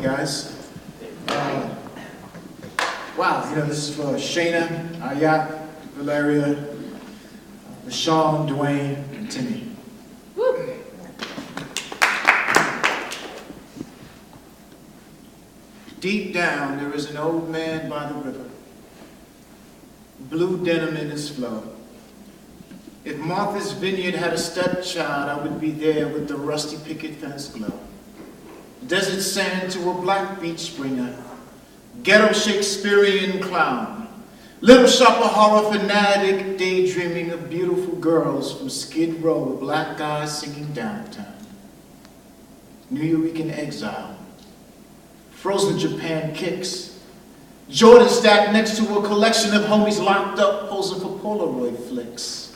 guys. Wow, this is for Shana, Ayat, Valeria, LaShawn, DeWayne, and Timmy. Woo. Deep down, there is an old man by the river, blue denim in his flow. If Martha's Vineyard had a stepchild, I would be there with the rusty picket fence glow. Desert sand to a black beach springer, ghetto Shakespearean clown, little shop of horror fanatic, daydreaming of beautiful girls from Skid Row with black guys singing downtown. Nuyorican exile, frozen Japan kicks, Jordan stacked next to a collection of homies locked up posing for Polaroid flicks,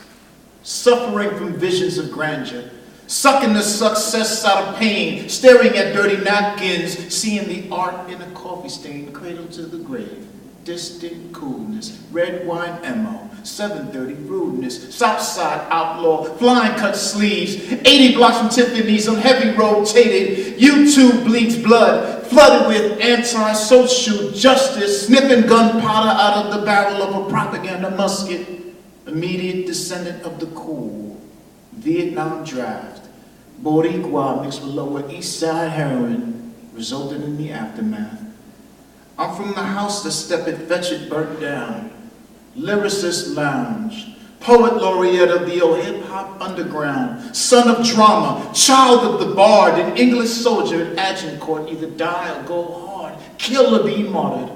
suffering from visions of grandeur, sucking the success out of pain, staring at dirty napkins, seeing the art in a coffee stain, cradle to the grave, distant coolness, red wine emo, 7:30 rudeness, Southside outlaw, flying cut sleeves, 80 blocks from Tiffany's on heavy rotated, YouTube bleeds blood, flooded with anti-social justice, sniffing gunpowder out of the barrel of a propaganda musket, immediate descendant of the cool, Vietnam draft, Boricua mixed with Lower East Side heroin, resulted in the aftermath. I'm from the house that Step It, Fetch It burnt down, lyricist lounge, poet laureate of the old hip-hop underground, son of drama, child of the bard, an English soldier at Agincourt, either die or go hard, kill or be martyred.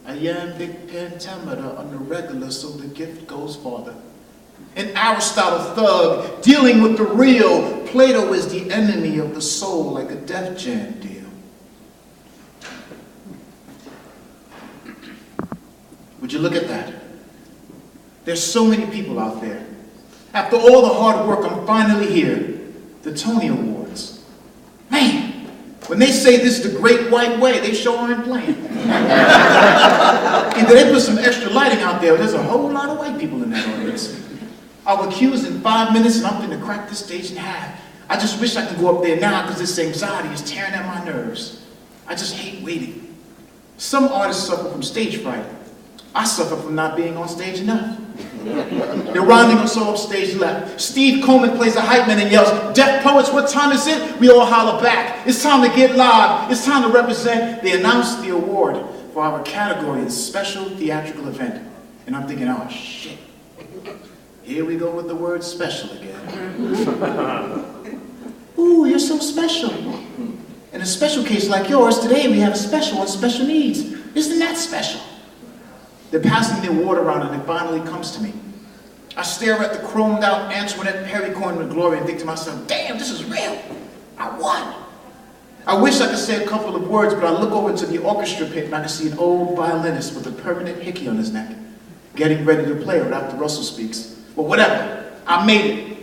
Iambic pentameter on the regular so the gift goes farther. An Aristotle thug, dealing with the real. Plato is the enemy of the soul like a Def Jam deal. Would you look at that? There's so many people out there. After all the hard work, I'm finally here. The Tony Awards. Man, when they say this is the great white way, they sure aren't playing. Either they put some extra lighting out there, or there's a whole lot of white people in that audience. I'll accuse in 5 minutes and I'm going to crack this stage in half. I just wish I could go up there now because this anxiety is tearing at my nerves. I just hate waiting. Some artists suffer from stage fright. I suffer from not being on stage enough. They're rounding us all up stage left. Steve Coleman plays a hype man and yells, "Deaf poets, what time is it?" We all holler back. It's time to get live. It's time to represent. They announced the award for our category, the special theatrical event. And I'm thinking, oh shit. Here we go with the word special again. Ooh, you're so special. In a special case like yours, today we have a special on special needs. Isn't that special? They're passing the award around and it finally comes to me. I stare at the chromed out Antoinette Perry coin with glory and think to myself, damn, this is real. I won. I wish I could say a couple of words, but I look over to the orchestra pit and I can see an old violinist with a permanent hickey on his neck, getting ready to play right after Russell speaks. But whatever, I made it.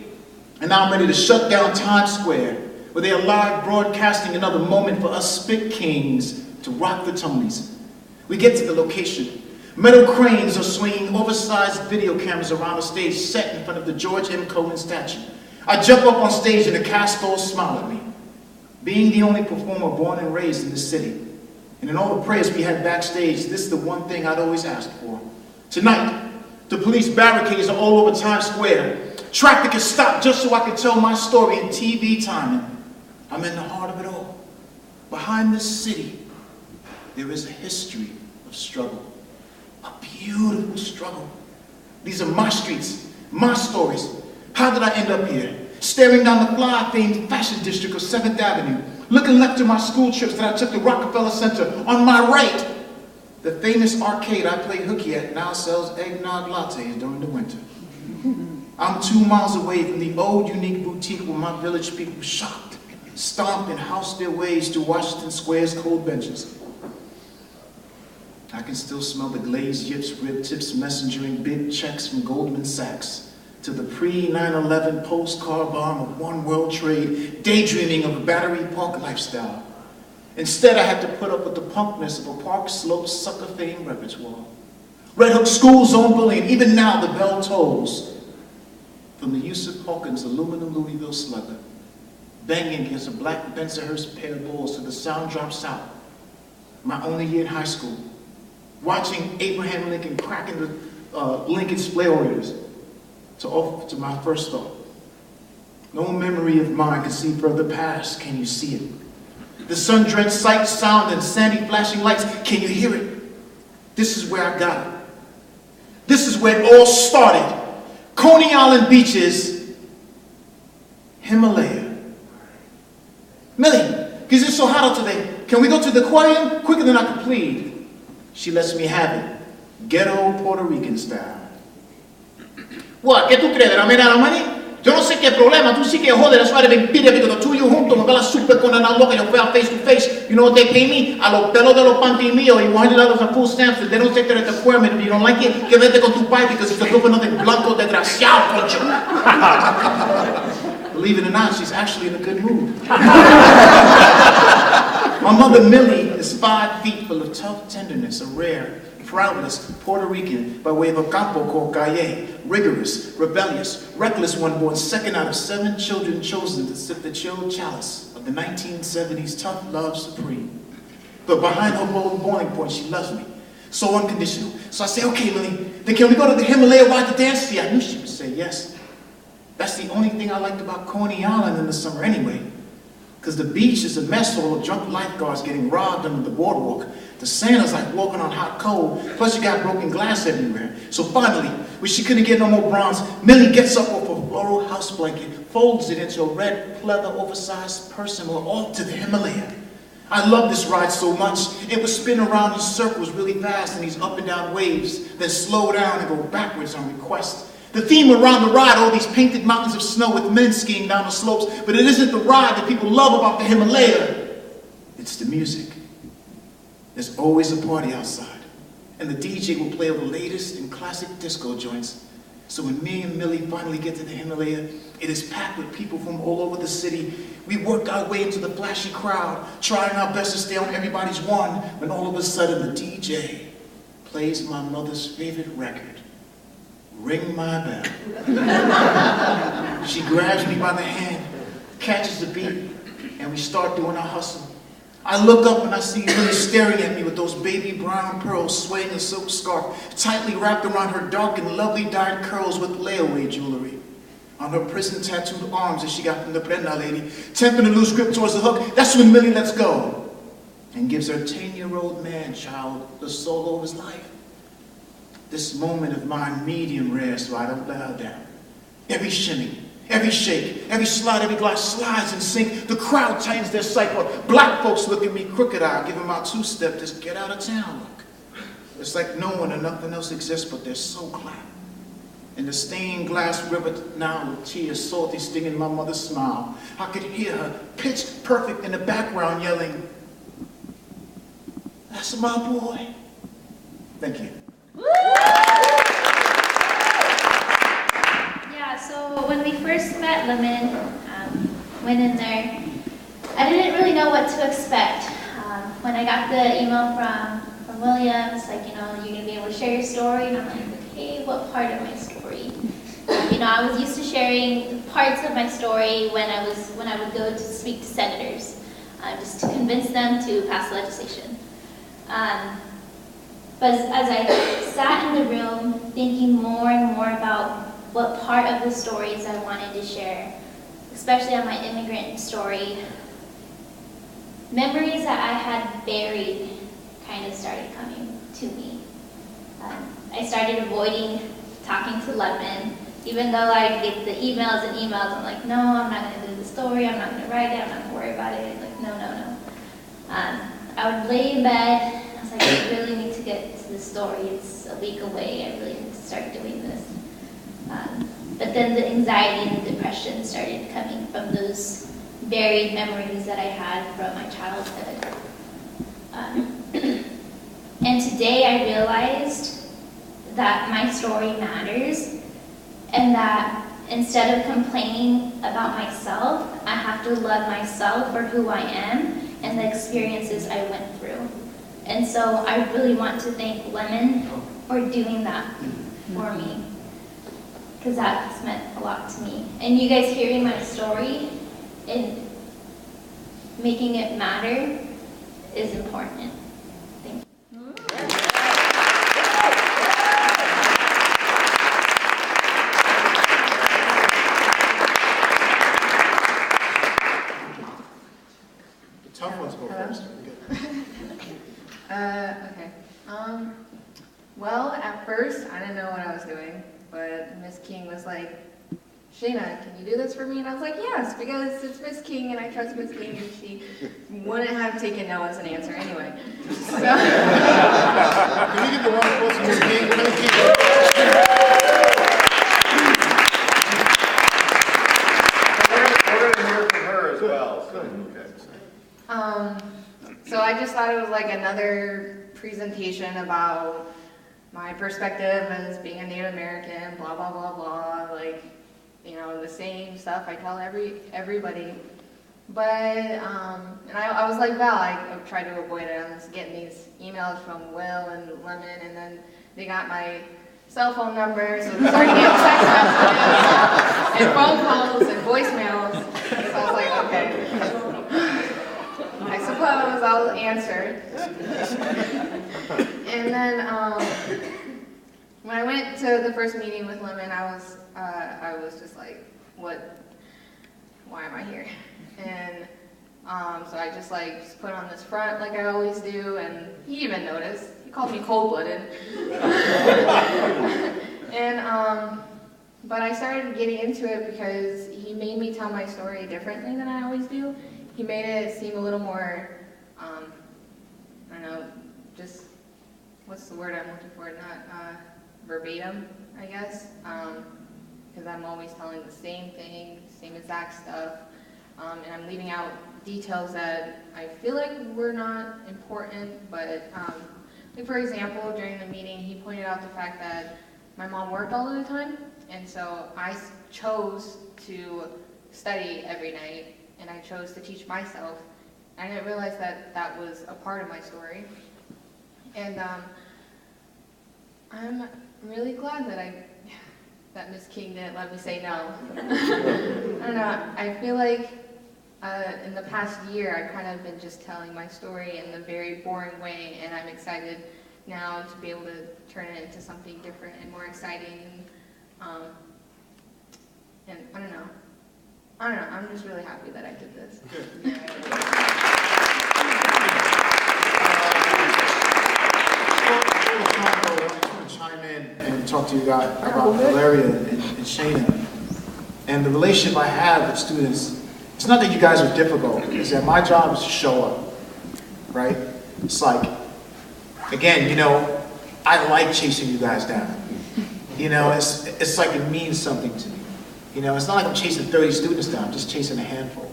And now I'm ready to shut down Times Square, where they are live broadcasting another moment for us spit kings to rock the Tonys. We get to the location. Metal cranes are swinging oversized video cameras around the stage set in front of the George M. Cohen statue. I jump up on stage and the cast all smile at me. Being the only performer born and raised in the city, and in all the prayers we had backstage, this is the one thing I'd always asked for. Tonight, the police barricades are all over Times Square. Traffic is stopped just so I can tell my story in TV timing. I'm in the heart of it all. Behind this city, there is a history of struggle. A beautiful struggle. These are my streets, my stories. How did I end up here? Staring down the fly-famed fashion district of 7th Avenue, looking left to my school trips that I took to Rockefeller Center. On my right, the famous arcade I played hooky at now sells eggnog lattes during the winter. I'm 2 miles away from the old unique boutique where my village people shopped, stomped, and housed their ways to Washington Square's cold benches. I can still smell the glazed yips, rib tips, messengering big checks from Goldman Sachs to the pre-9/11 post-car bomb of One World Trade, daydreaming of a Battery Park lifestyle. Instead, I had to put up with the punkness of a Park Slope sucker fame repertoire. Red Hook School Zone bullying, even now the bell tolls. From the Yusuf Hawkins aluminum Louisville slugger, banging against a black Bensonhurst pair of balls to the sound drops out my only year in high school, watching Abraham Lincoln cracking the Lincoln display orders to my first thought. No memory of mine can see further past. Can you see it? The sun-drenched sight, sound, and sandy flashing lights. Can you hear it? This is where I got it. This is where it all started. Coney Island beaches, Himalaya. Millie, because it's so hot out today, can we go to the aquarium quicker than I can plead? She lets me have it. Ghetto Puerto Rican style. What? ¿Qué tú crees? ¿De la mera la money? Yo no sé qué problema. Tú sí que joder. That's why they've been beating because the two of you juntos me ve la super con una loca. Yo fui a face to face. You know what they pay me? A los pelos de los panty míos y $100 a food stamps. If they don't take that at the aquarium, if you don't like it, que vete con tu pai because it's a good for nothing blanco desgraciado, concho. Believe it or not, she's actually in a good mood. My mother, Millie, is 5 feet full of tough tenderness, a rare, proudless Puerto Rican by way of a campo called Calle, rigorous, rebellious, reckless one born second out of 7 children chosen to sip the chilled chalice of the 1970s tough love supreme. But behind her bold boiling point, she loves me, so unconditional. So I say, okay, Millie, then can we go to the Himalaya ride the dance fee? I knew she would say yes. That's the only thing I liked about Coney Island in the summer anyway. Because the beach is a mess full of drunk lifeguards getting robbed under the boardwalk. The sand is like walking on hot coal, plus you got broken glass everywhere. So finally, when she couldn't get no more bronze, Millie gets up off a floral house blanket, folds it into a red, pleather, oversized purse, and we're off to the Himalaya. I love this ride so much. It would spin around in circles really fast in these up and down waves, then slow down and go backwards on request. The theme around the ride, all these painted mountains of snow with men skiing down the slopes, but it isn't the ride that people love about the Himalaya. It's the music. There's always a party outside, and the DJ will play all the latest and classic disco joints. So when me and Millie finally get to the Himalaya, it is packed with people from all over the city. We work our way into the flashy crowd, trying our best to stay on everybody's one, when all of a sudden the DJ plays my mother's favorite record, Ring My Bell. She grabs me by the hand, catches the beat, and we start doing our hustle. I look up and I see Millie staring at me with those baby brown pearls swaying a silk scarf tightly wrapped around her dark and lovely dyed curls with layaway jewelry. On her prison tattooed arms that she got from the Prenda lady, temping a loose grip towards the hook, that's when Millie lets go and gives her 10-year-old man-child the solo of his life. This moment of mine medium rare, so I don't let her down. Every shimmy, every shake, every slide, every glide slides in sync. The crowd tightens their sight. Black folks look at me crooked-eyed, give them my two-step, just get out of town look. It's like no one and nothing else exists, but they're so glad. In the stained glass river now with tears salty stinging my mother's smile, I could hear her pitch perfect in the background yelling, "That's my boy." Thank you. Yeah, so when we first met Lemon, went in there, I didn't really know what to expect. When I got the email from William, it's like, you're going to be able to share your story, and I'm like, okay, what part of my story? I was used to sharing parts of my story when I would go to speak to senators, just to convince them to pass legislation. But as I sat in the room thinking more and more about what part of the stories I wanted to share, especially on my immigrant story, memories that I had buried kind of started coming to me. I started avoiding talking to Lemon, even though I get the emails and emails. I'm like, no, I'm not going to do the story. I'm not going to write it. I'm not going to worry about it. Like, no. I would lay in bed. I was like, I really need to get to the story. It's a week away. I really need to start doing this. But then the anxiety and the depression started coming from those buried memories that I had from my childhood. And today I realized that my story matters, and that instead of complaining about myself, I have to love myself for who I am and the experiences I went through. And so I really want to thank Lemon for doing that for me, because that has meant a lot to me. And you guys hearing my story and making it matter is important. Shana, can you do this for me? And I was like, yes, because it's Miss King and I trust Miss King and she wouldn't have taken no as an answer anyway. So. Can we give the round of applause to Miss King? We're gonna keep it. We're gonna hear from her as well. So I just thought it was like another presentation about my perspective as being a Native American, blah, blah, blah, blah, like, you know, the same stuff I tell everybody. But, and I was like Val, I tried to avoid it. I was getting these emails from Will and Lemon, and then they got my cell phone number, so they started getting text messages, and phone calls, and voicemails. So I was like, okay. I suppose I'll answer. And then when I went to the first meeting with Lemon, I was just like, why am I here? And so I just put on this front like I always do, and he even noticed. He called me cold-blooded. And but I started getting into it because he made me tell my story differently than I always do. He made it seem a little more, I don't know, just, what's the word I'm looking for? Not verbatim, I guess, because I'm always telling the same thing, same exact stuff, and I'm leaving out details that I feel like were not important, but, like for example, during the meeting, he pointed out the fact that my mom worked all of the time, and so I chose to study every night, and I chose to teach myself. I didn't realize that that was a part of my story. And I'm really glad that Miss King didn't let me say no. I don't know, I feel like in the past year I've kind of been just telling my story in a very boring way, and I'm excited now to be able to turn it into something different and more exciting. And I don't know, I'm just really happy that I did this. Good. I just want to chime in and talk to you guys about Valeria and Shana. And the relationship I have with students, it's not that you guys are difficult, it's that my job is to show up, right? It's like, again, you know, I like chasing you guys down. You know, it's like it means something to me. You know, it's not like I'm chasing 30 students down, I'm just chasing a handful.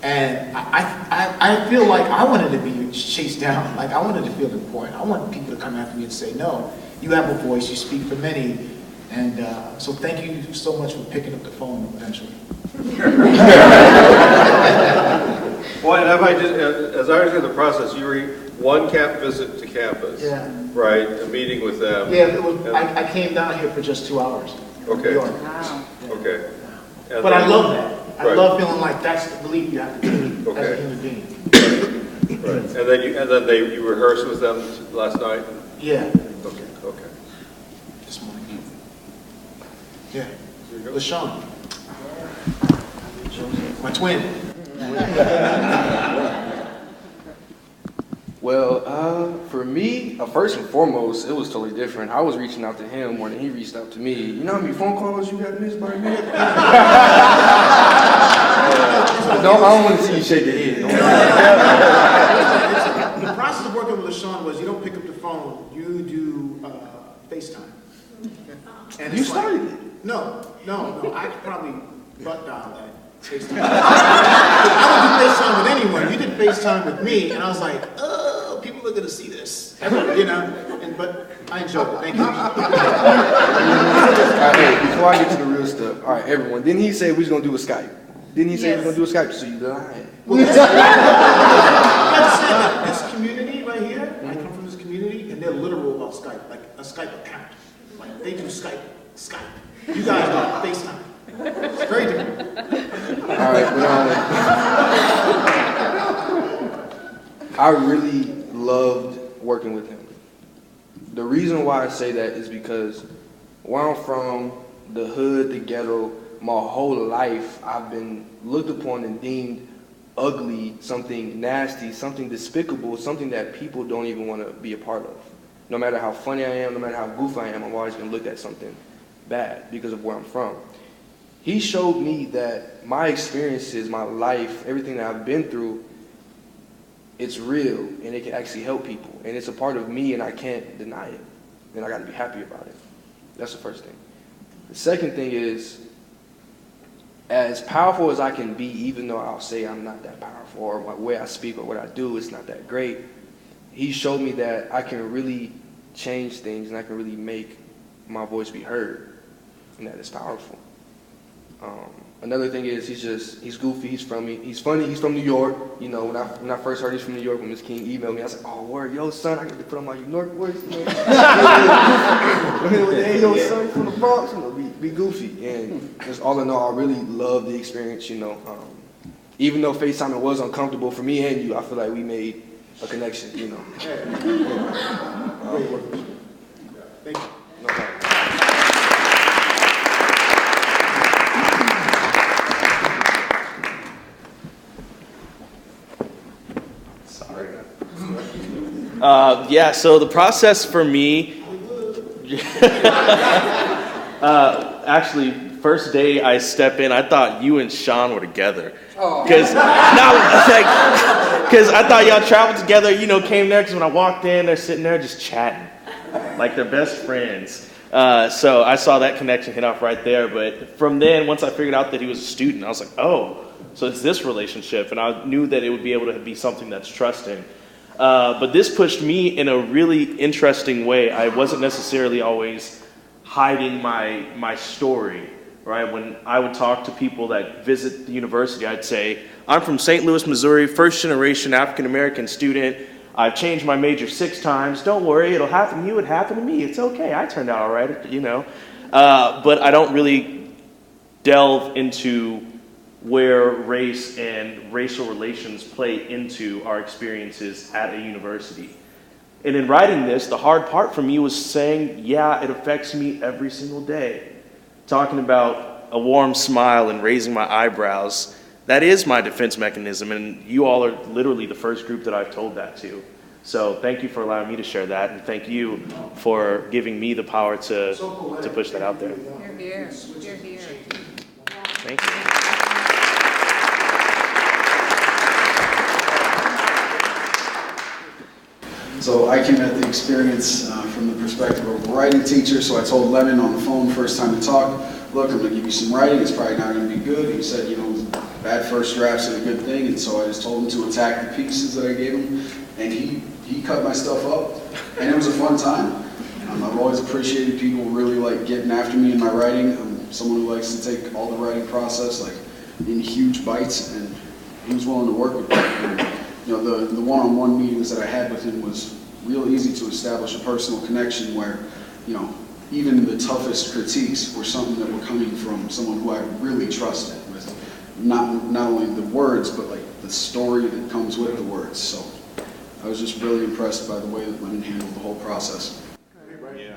And I feel like I wanted to be chased down, like I wanted to feel important. I wanted people to come after me and say, no, you have a voice, you speak for many. And so thank you so much for picking up the phone eventually. Well, and if I just, as I understand the process, you were one camp visit to campus, right? A meeting with them. Yeah, it was, I came down here for just 2 hours. Okay. Wow. Okay. And but I love that. I love feeling like that's the belief you have to keep as a human being. Right. And then you rehearsed with them last night? Yeah. Okay. Okay. This morning. Yeah. LaShawn. My twin. Well, for me, first and foremost, it was totally different. I was reaching out to him more than he reached out to me. You know how many phone calls you got missed by me? I don't want to see you shake your head. The process of working with LaShawn was you don't pick up the phone, you do FaceTime. And You started it. No, I could probably butt dial that FaceTime. I would do FaceTime with anyone. You did FaceTime with me, and I was like, oh, people are going to see this. You know? But I enjoyed it. Thank you. All right, hey, before I get to the real stuff, all right, everyone, didn't he say we was going to do a Skype? Didn't he say we was going to do a Skype? So you lying. Well, this community right here, I come from this community, and they're literal about Skype, like a Skype account. Like, they do Skype. You guys are FaceTime. It's very different. All right, but I really loved working with him. The reason why I say that is because where I'm from, the hood, the ghetto, my whole life, I've been looked upon and deemed ugly, something nasty, something despicable, something that people don't even want to be a part of. No matter how funny I am, no matter how goofy I am, I've always been looked at something bad because of where I'm from. he showed me that my experiences, my life, everything that I've been through, it's real and it can actually help people. And it's a part of me and I can't deny it. And I got to be happy about it. That's the first thing. The second thing is, as powerful as I can be, even though I'll say I'm not that powerful, or my way I speak or what I do is not that great, he showed me that I can really change things and I can really make my voice be heard, and that is powerful. Another thing is he's goofy, he's funny, he's from New York. You know, when I first heard he's from New York, when Miss King emailed me, I was like, oh, word, yo, son, I get to put on my New York voice. You know? Hey, yo, son, from the Bronx, you know, be goofy. And just all in all, I really love the experience, you know. Even though FaceTime was uncomfortable for me and you, I feel like we made a connection, you know. Great work. Thank you. No problem. Yeah, so the process for me, actually, first day I step in, I thought you and Sean were together. Because I thought y'all traveled together, you know, came there, because when I walked in, they're sitting there just chatting, like they're best friends. So I saw that connection hit off right there, but from then, once I figured out that he was a student, I was like, oh, so it's this relationship, and I knew that it would be able to be something that's trusting. But this pushed me in a really interesting way. I wasn't necessarily always hiding my story, right? When I would talk to people that visit the university, I'd say, I'm from St. Louis, Missouri, first generation African-American student. I've changed my major 6 times. Don't worry, it'll happen to you, it happened to me. It's okay, I turned out all right, you know. But I don't really delve into where race and racial relations play into our experiences at a university. And in writing this, the hard part for me was saying, yeah, it affects me every single day. Talking about a warm smile and raising my eyebrows, that is my defense mechanism, and you all are literally the first group that I've told that to. So thank you for allowing me to share that, and thank you for giving me the power to push that out there. You're here. You're here. Thank you. So I came at the experience from the perspective of a writing teacher, so I told Lemon on the phone first time to talk, look, I'm going to give you some writing, it's probably not going to be good. He said, you know, bad first drafts are a good thing, and so I just told him to attack the pieces that I gave him, and he cut my stuff up, and it was a fun time. I've always appreciated people really like getting after me in my writing. I'm someone who likes to take all the writing process like in huge bites, and he was willing to work with me. And, you know, the one-on-one meetings that I had with him was real easy to establish a personal connection where, you know, even the toughest critiques were something that were coming from someone who I really trusted with not only the words, but like the story that comes with the words. So I was just really impressed by the way that Lemon handled the whole process. Yeah.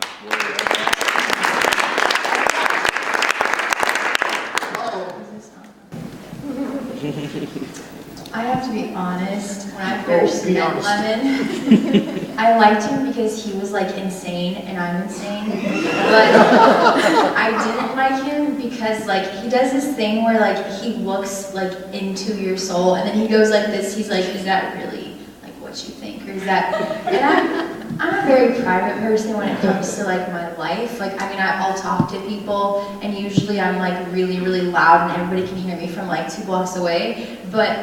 I have to be honest, when I first met Lemon, I liked him because he was like insane and I'm insane, but I didn't like him because like he does this thing where like he looks like into your soul and then he goes like this, he's like, is that really like what you think, or is that, and I'm a very private person when it comes to like my life. Like, I mean, I'll talk to people and usually I'm like really, really loud and everybody can hear me from like 2 blocks away. But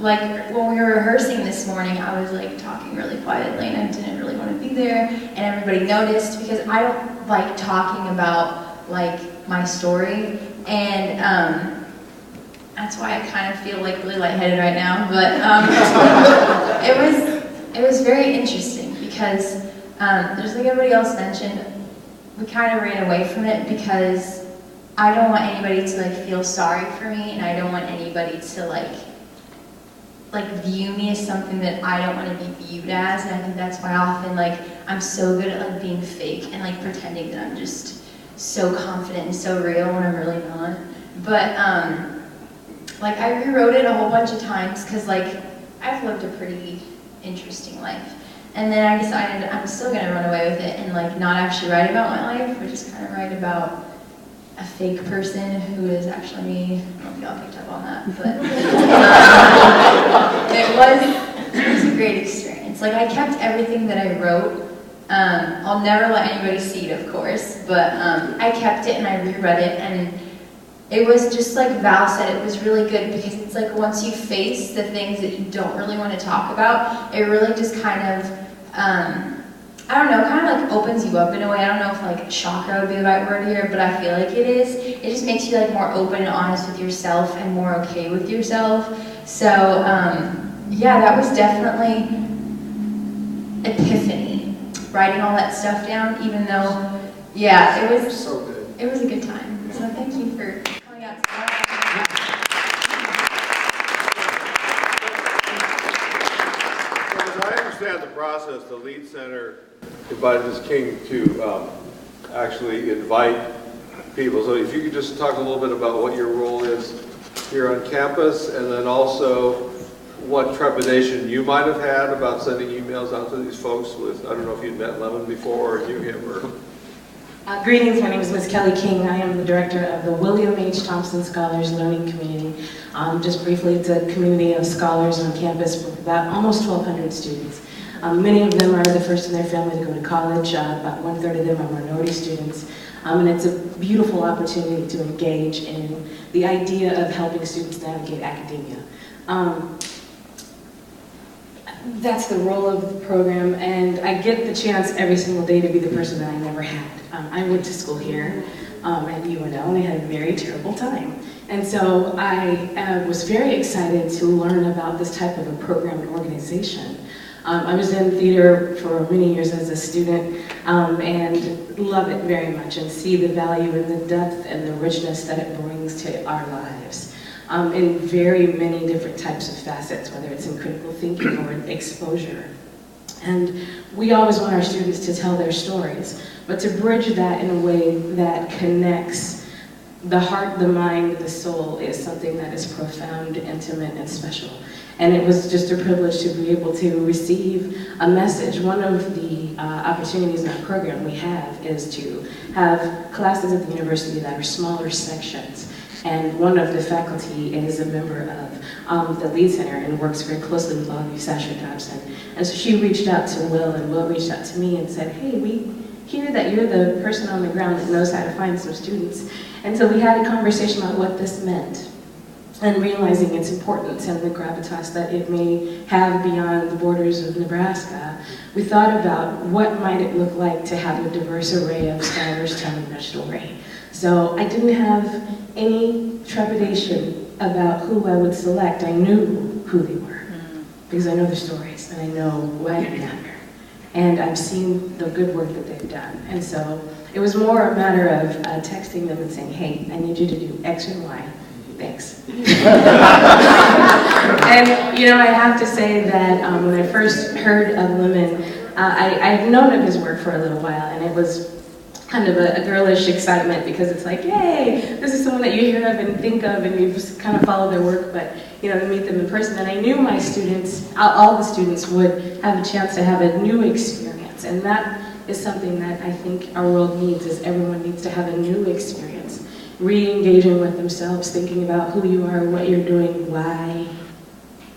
like when we were rehearsing this morning, I was like talking really quietly and I didn't really want to be there. And everybody noticed because I don't like talking about like my story. And that's why I kind of feel like really lightheaded right now. But it was very interesting. Because just like everybody else mentioned, we kind of ran away from it because I don't want anybody to like feel sorry for me, and I don't want anybody to like view me as something that I don't want to be viewed as. And I think that's why often like I'm so good at like being fake and like pretending that I'm just so confident and so real when I'm really not. But like I rewrote it a whole bunch of times because like I've lived a pretty interesting life. And then I decided I'm still going to run away with it and like not actually write about my life, but just kind of write about a fake person who is actually me. I don't know if y'all picked up on that, but it was a great experience. Like, I kept everything that I wrote. I'll never let anybody see it, of course, but I kept it and I reread it, and it was just like Val said, it was really good because it's like once you face the things that you don't really want to talk about, it really just kind of, I don't know, kind of like opens you up in a way. I don't know if like chakra would be the right word here, but I feel like it is. It just makes you like more open and honest with yourself and more okay with yourself. So yeah, that was definitely epiphany, writing all that stuff down, even though, yeah, it was so good. It was a good time. So thank you for coming out to As I understand the process, the lead center invited Ms. King to actually invite people. So if you could just talk a little bit about what your role is here on campus, and then also what trepidation you might have had about sending emails out to these folks with, I don't know if you'd met Lemon before or knew him or... Greetings, my name is Ms. Kelli King. I am the director of the William H. Thompson Scholars Learning Community. Just briefly, it's a community of scholars on campus with about almost 1,200 students. Many of them are the first in their family to go to college. About 1/3 of them are minority students. And it's a beautiful opportunity to engage in the idea of helping students navigate academia. That's the role of the program, and I get the chance every single day to be the person that I never had. I went to school here at UNL, and I had a very terrible time. And so I was very excited to learn about this type of a program and organization. I was in theater for many years as a student and love it very much and see the value and the depth and the richness that it brings to our lives. In very many different types of facets, whether it's in critical thinking or in exposure. And we always want our students to tell their stories, but to bridge that in a way that connects the heart, the mind, the soul is something that is profound, intimate, and special. And it was just a privilege to be able to receive a message. One of the opportunities in our program we have is to have classes at the university that are smaller sections. And one of the faculty is a member of the Lead Center and works very closely with all of you, Sasha Thompson. And so she reached out to Will, and Will reached out to me and said, hey, we hear that you're the person on the ground that knows how to find some students. And so we had a conversation about what this meant and realizing its importance and the gravitas that it may have beyond the borders of Nebraska. We thought about what might it look like to have a diverse array of scholars telling their story. So I didn't have any trepidation about who I would select. I knew who they were because I know their stories and I know why they matter. And I've seen the good work that they've done. And so it was more a matter of texting them and saying, hey, I need you to do X and Y. Thanks. And, you know, I have to say that when I first heard of Lemon, I've known of his work for a little while, and it was kind of a girlish excitement because it's like, yay, this is someone that you hear of and think of and you just kind of follow their work, but you know, to meet them in person. And I knew my students, all the students would have a chance to have a new experience. And that is something that I think our world needs, is everyone needs to have a new experience. Re-engaging with themselves, thinking about who you are, what you're doing, why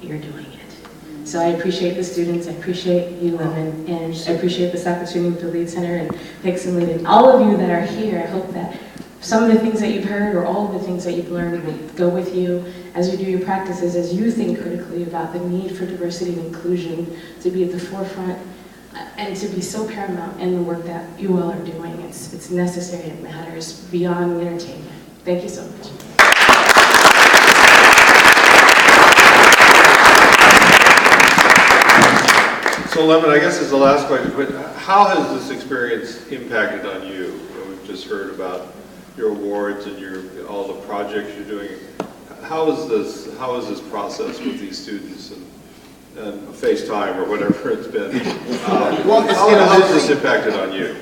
you're doing it. So I appreciate the students, I appreciate you, Lemon, and I appreciate this opportunity with the Lead Center and Hicks and Lead, and all of you that are here. I hope that some of the things that you've heard or all of the things that you've learned will go with you as you do your practices, as you think critically about the need for diversity and inclusion to be at the forefront and to be so paramount in the work that you all are doing. It's necessary, it matters beyond entertainment. Thank you so much. So Lemon, I guess is the last question, but how has this experience impacted on you? We've just heard about your awards and all the projects you're doing. How is this process with these students and FaceTime or whatever it's been? How has this impacted on you?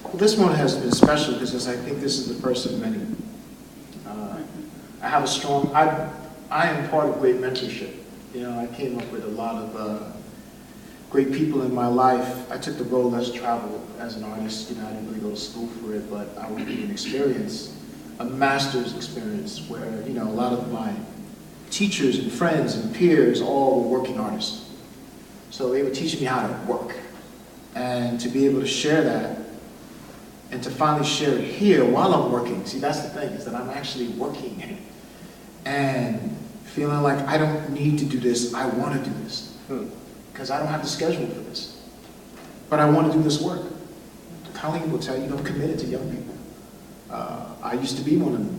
Well, this one has been special because I think this is the first of many. I have a strong, I am part of great mentorship. You know, I came up with a lot of great people in my life. I took the road less traveled as an artist. You know, I didn't really go to school for it, but I would get an experience, a master's experience, where, you know, a lot of my teachers and friends and peers all were working artists. So they were teaching me how to work. And to be able to share that, and to finally share it here while I'm working. See, that's the thing, is that I'm actually working and feeling like I don't need to do this, I want to do this. Because I don't have the schedule for this. But I want to do this work. Colleen will tell you, I'm committed to young people. I used to be one of them.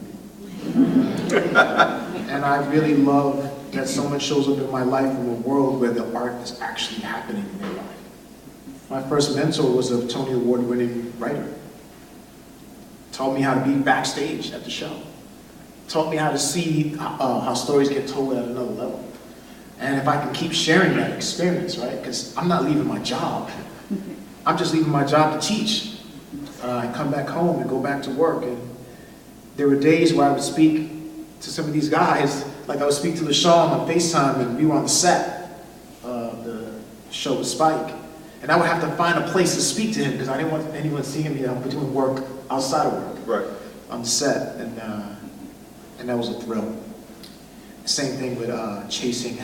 And I really love that someone shows up in my life from a world where the art is actually happening in their life. My first mentor was a Tony Award-winning writer. Taught me how to be backstage at the show. Taught me how to see how stories get told at another level. And if I can keep sharing that experience, right? Because I'm not leaving my job. I'm just leaving my job to teach. I come back home and go back to work. And there were days where I would speak to some of these guys, like I would speak to LaShawn on FaceTime, and we were on the set of the show with Spike. And I would have to find a place to speak to him because I didn't want anyone seeing me doing work outside of work. Right. On the set. And that was a thrill. Same thing with chasing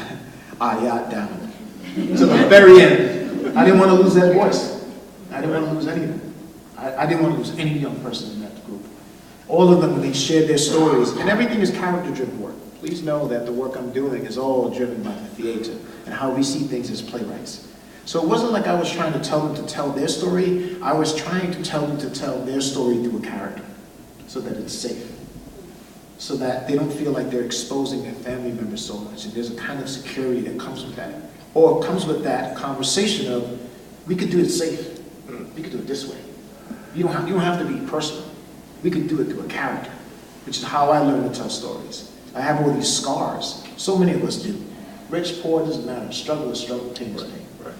Ayat down to the very end. I didn't want to lose that voice. I didn't want to lose anything. I didn't want to lose any young person in that group. All of them, when they shared their stories, and everything is character-driven work. Please know that the work I'm doing is all driven by the theater and how we see things as playwrights. So it wasn't like I was trying to tell them to tell their story. I was trying to tell them to tell their story through a character so that it's safe. So that they don't feel like they're exposing their family members so much. And there's a kind of security that comes with that. Or it comes with that conversation of, we could do it safe. We could do it this way. You don't have to be personal. We could do it through a character, which is how I learned to tell stories. I have all these scars. So many of us do. Rich, poor, doesn't matter. Struggle is struggle, pain is pain. Right.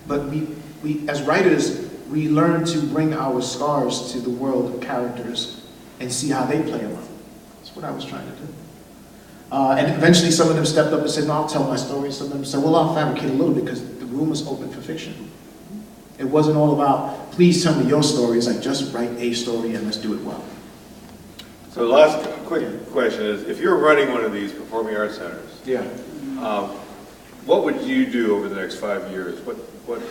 But we, as writers, we learn to bring our scars to the world of characters and see how they play them out. That's what I was trying to do. And eventually some of them stepped up and said, no, I'll tell my story. Some of them said, well, I'll fabricate a little bit because the room is open for fiction. It wasn't all about, please tell me your story. It's like, just write a story and let's do it well. So the last quick question is, if you're running one of these performing arts centers, Yeah. what would you do over the next 5 years? What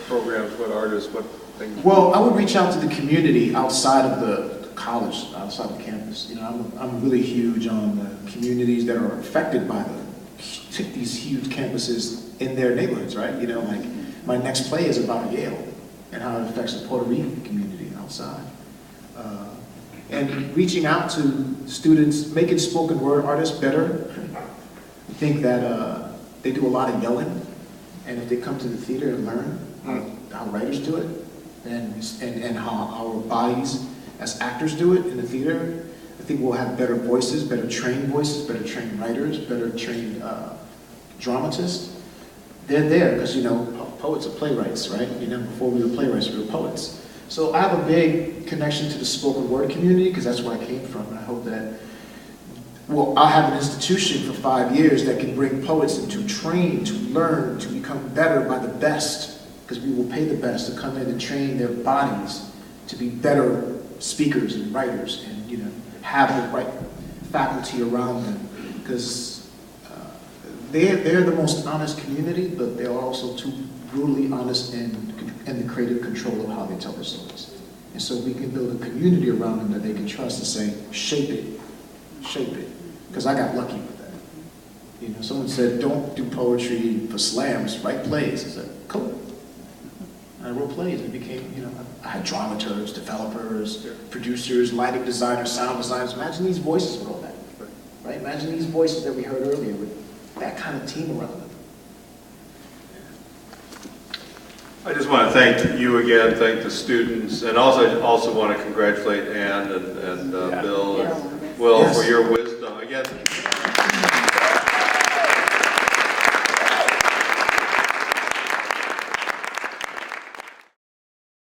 programs, what artists, what things? Well, I would reach out to the community outside of the college, outside the campus. You know, I'm really huge on the communities that are affected by these huge campuses in their neighborhoods, right? You know, like my next play is about Yale and how it affects the Puerto Rican community outside. And reaching out to students, making spoken word artists better. I think that they do a lot of yelling, and if they come to the theater and learn how writers do it, and how our bodies as actors do it in the theater, I think we'll have better voices, better trained writers, better trained dramatists. They're there because, you know, poets are playwrights, right? You know, before we were playwrights, we were poets. So I have a big connection to the spoken word community because that's where I came from. And I hope that, well, I'll have an institution for 5 years that can bring poets in to train, to learn, to become better by the best, because we will pay the best to come in and train their bodies to be better speakers and writers and, you know, have the right faculty around them, because they're the most honest community, but they're also too brutally honest in the creative control of how they tell their stories. And so we can build a community around them that they can trust and say, shape it, because I got lucky with that. You know, someone said, don't do poetry for slams, write plays. I said, cool. I wrote plays and became, you know, I had dramaturgs, developers, producers, lighting designers, sound designers. Imagine these voices with all that, right? Imagine these voices that we heard earlier with that kind of team around them. I just want to thank you again, thank the students, and also want to congratulate Ann and Bill and Will for your wisdom. Again,